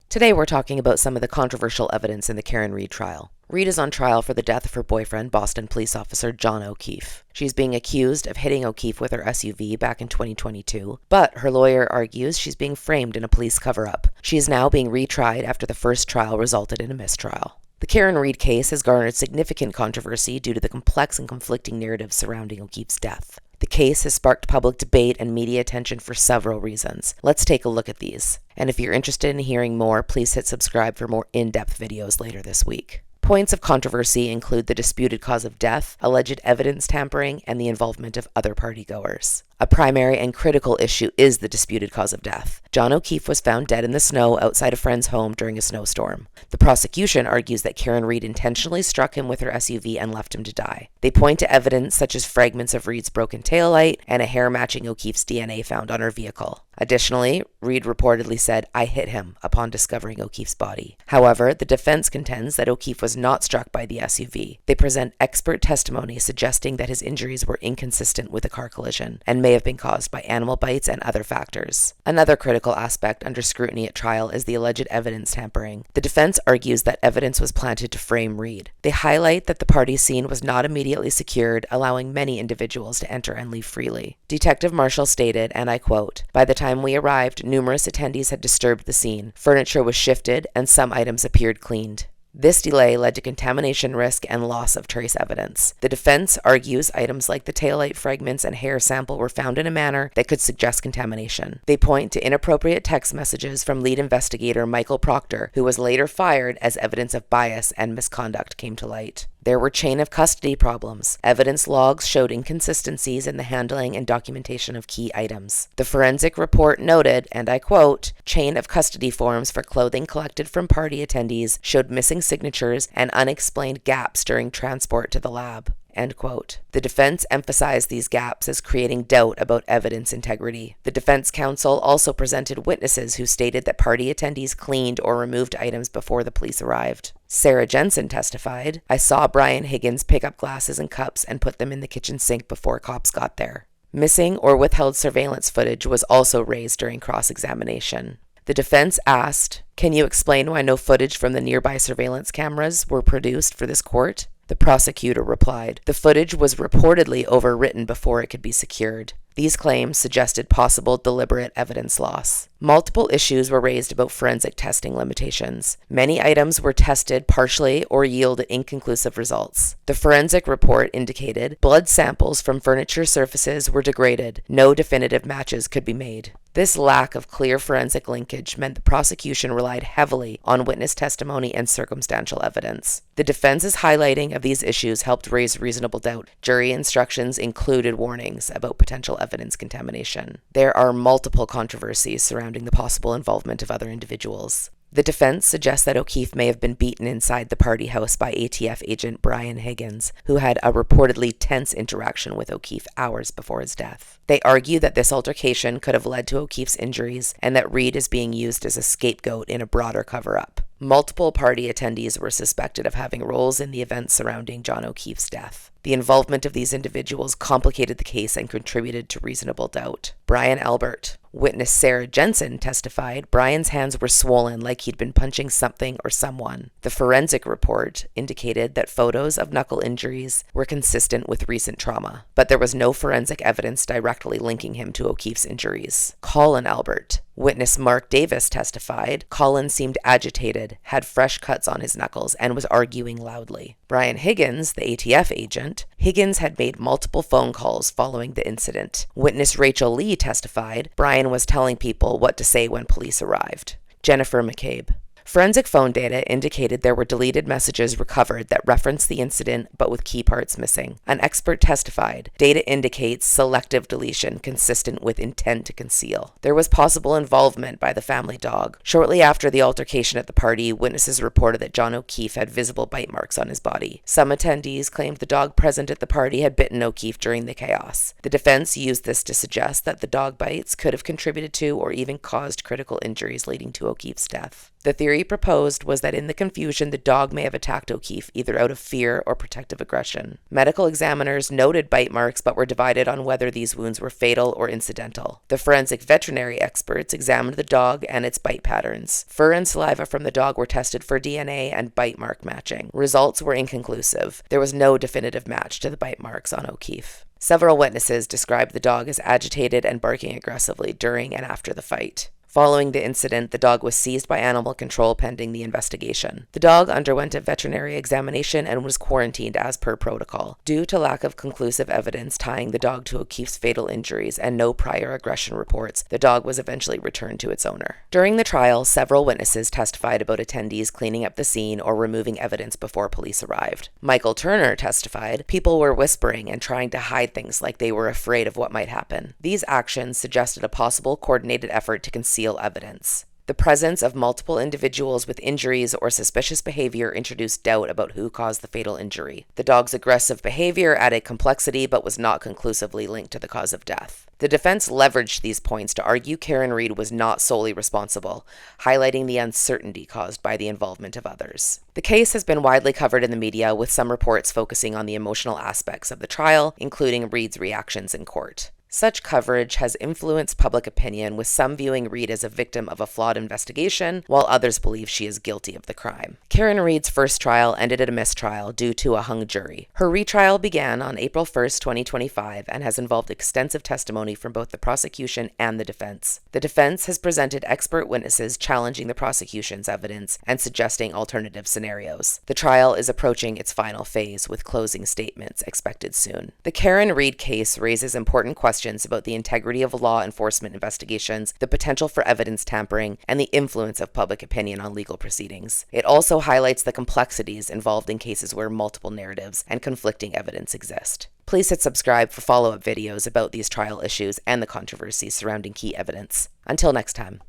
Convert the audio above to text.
Today we're talking about some of the controversial evidence in the Karen Read trial. Read is on trial for the death of her boyfriend, Boston police officer John O'Keefe. She's being accused of hitting O'Keefe with her SUV back in 2022, but her lawyer argues she's being framed in a police cover-up. She is now being retried after the first trial resulted in a mistrial. The Karen Read case has garnered significant controversy due to the complex and conflicting narratives surrounding O'Keefe's death. The case has sparked public debate and media attention for several reasons. Let's take a look at these. And if you're interested in hearing more, please hit subscribe for more in-depth videos later this week. Points of controversy include the disputed cause of death, alleged evidence tampering, and the involvement of other partygoers. A primary and critical issue is the disputed cause of death. John O'Keefe was found dead in the snow outside a friend's home during a snowstorm. The prosecution argues that Karen Read intentionally struck him with her SUV and left him to die. They point to evidence such as fragments of Read's broken taillight and a hair matching O'Keefe's DNA found on her vehicle. Additionally, Read reportedly said, "I hit him," upon discovering O'Keefe's body. However, the defense contends that O'Keefe was not struck by the SUV. They present expert testimony suggesting that his injuries were inconsistent with a car collision and may have been caused by animal bites and other factors. Another critical aspect under scrutiny at trial is the alleged evidence tampering. The defense argues that evidence was planted to frame Read. They highlight that the party scene was not immediately secured, allowing many individuals to enter and leave freely. Detective Marshall stated, and I quote, "By the time we arrived, numerous attendees had disturbed the scene. Furniture was shifted, and some items appeared cleaned. This delay led to contamination risk and loss of trace evidence. The defense argues items like the taillight fragments and hair sample were found in a manner that could suggest contamination. They point to inappropriate text messages from lead investigator Michael Proctor, who was later fired as evidence of bias and misconduct came to light. There were chain of custody problems. Evidence logs showed inconsistencies in the handling and documentation of key items. The forensic report noted, and I quote, chain of custody forms for clothing collected from party attendees showed missing signatures and unexplained gaps during transport to the lab. End quote. The defense emphasized these gaps as creating doubt about evidence integrity. The defense counsel also presented witnesses who stated that party attendees cleaned or removed items before the police arrived. Sarah Jensen testified, "I saw Brian Higgins pick up glasses and cups and put them in the kitchen sink before cops got there." Missing or withheld surveillance footage was also raised during cross-examination. The defense asked, "Can you explain why no footage from the nearby surveillance cameras were produced for this court?" The prosecutor replied, "The footage was reportedly overwritten before it could be secured." These claims suggested possible deliberate evidence loss. Multiple issues were raised about forensic testing limitations. Many items were tested partially or yielded inconclusive results. The forensic report indicated blood samples from furniture surfaces were degraded. No definitive matches could be made. This lack of clear forensic linkage meant the prosecution relied heavily on witness testimony and circumstantial evidence. The defense's highlighting of these issues helped raise reasonable doubt. Jury instructions included warnings about potential evidence contamination. There are multiple controversies surrounding the possible involvement of other individuals. The defense suggests that O'Keefe may have been beaten inside the party house by ATF agent Brian Higgins, who had a reportedly tense interaction with O'Keefe hours before his death. They argue that this altercation could have led to O'Keefe's injuries and that Read is being used as a scapegoat in a broader cover-up. Multiple party attendees were suspected of having roles in the events surrounding John O'Keefe's death. The involvement of these individuals complicated the case and contributed to reasonable doubt. Brian Albert. Witness Sarah Jensen testified Brian's hands were swollen like he'd been punching something or someone. The forensic report indicated that photos of knuckle injuries were consistent with recent trauma, but there was no forensic evidence directly linking him to O'Keefe's injuries. Colin Albert. Witness Mark Davis testified Colin seemed agitated, had fresh cuts on his knuckles, and was arguing loudly. Brian Higgins, the ATF agent, Higgins had made multiple phone calls following the incident. Witness Rachel Lee testified Brian was telling people what to say when police arrived. Jennifer McCabe. Forensic phone data indicated there were deleted messages recovered that referenced the incident but with key parts missing. An expert testified, data indicates selective deletion consistent with intent to conceal. There was possible involvement by the family dog. Shortly after the altercation at the party, witnesses reported that John O'Keefe had visible bite marks on his body. Some attendees claimed the dog present at the party had bitten O'Keefe during the chaos. The defense used this to suggest that the dog bites could have contributed to or even caused critical injuries leading to O'Keefe's death. The theory proposed was that in the confusion, the dog may have attacked O'Keefe either out of fear or protective aggression. Medical examiners noted bite marks but were divided on whether these wounds were fatal or incidental. The forensic veterinary experts examined the dog and its bite patterns. Fur and saliva from the dog were tested for DNA and bite mark matching. Results were inconclusive. There was no definitive match to the bite marks on O'Keefe. Several witnesses described the dog as agitated and barking aggressively during and after the fight. Following the incident, the dog was seized by animal control pending the investigation. The dog underwent a veterinary examination and was quarantined as per protocol. Due to lack of conclusive evidence tying the dog to O'Keefe's fatal injuries and no prior aggression reports, the dog was eventually returned to its owner. During the trial, several witnesses testified about attendees cleaning up the scene or removing evidence before police arrived. Michael Turner testified, "People were whispering and trying to hide things like they were afraid of what might happen. These actions suggested a possible coordinated effort to conceal evidence. The presence of multiple individuals with injuries or suspicious behavior introduced doubt about who caused the fatal injury. The dog's aggressive behavior added complexity but was not conclusively linked to the cause of death." The defense leveraged these points to argue Karen Read was not solely responsible, highlighting the uncertainty caused by the involvement of others. The case has been widely covered in the media, with some reports focusing on the emotional aspects of the trial, including Read's reactions in court. Such coverage has influenced public opinion, with some viewing Read as a victim of a flawed investigation, while others believe she is guilty of the crime. Karen Read's first trial ended at a mistrial due to a hung jury. Her retrial began on April 1st, 2025, and has involved extensive testimony from both the prosecution and the defense. The defense has presented expert witnesses challenging the prosecution's evidence and suggesting alternative scenarios. The trial is approaching its final phase, with closing statements expected soon. The Karen Read case raises important questions about the integrity of law enforcement investigations, the potential for evidence tampering, and the influence of public opinion on legal proceedings. It also highlights the complexities involved in cases where multiple narratives and conflicting evidence exist. Please hit subscribe for follow-up videos about these trial issues and the controversies surrounding key evidence. Until next time.